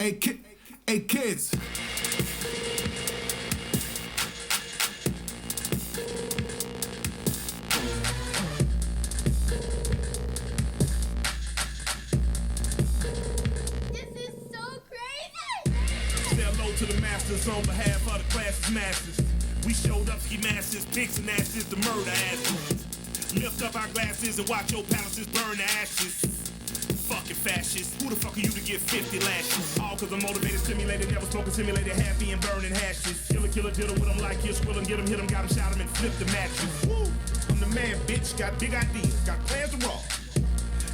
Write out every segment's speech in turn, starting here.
Hey kids. To the masters on behalf of the class's masters. We showed up ski masters, pigs and asses, the murder asses. Lift up our glasses and watch your palaces burn to ashes. Fucking fascists, who the fuck are you to get 50 lashes? All cause I'm motivated, stimulated, never smoking, simulated, happy and burning hashes. Killer, diddle with them like you're squilling, get them, hit them, got them, shot them and flip the matches. Woo! I'm the man, bitch, got big ideas, got plans to roll.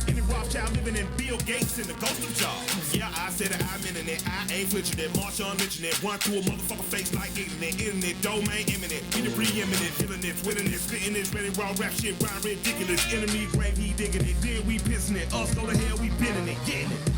Any Rothschild living in Bill Gates and the ghost of Jaws. Yeah, I said that I'm internet, I ain't switching it. March on mentioning it, run through a motherfucker face like internet domain imminent. We the preeminent, feeling this, winning this, spitting this, ready raw rap shit, rhyme ridiculous. Enemy grave, he digging it, then we pissing it. Us go to hell, we pinning it, getting it.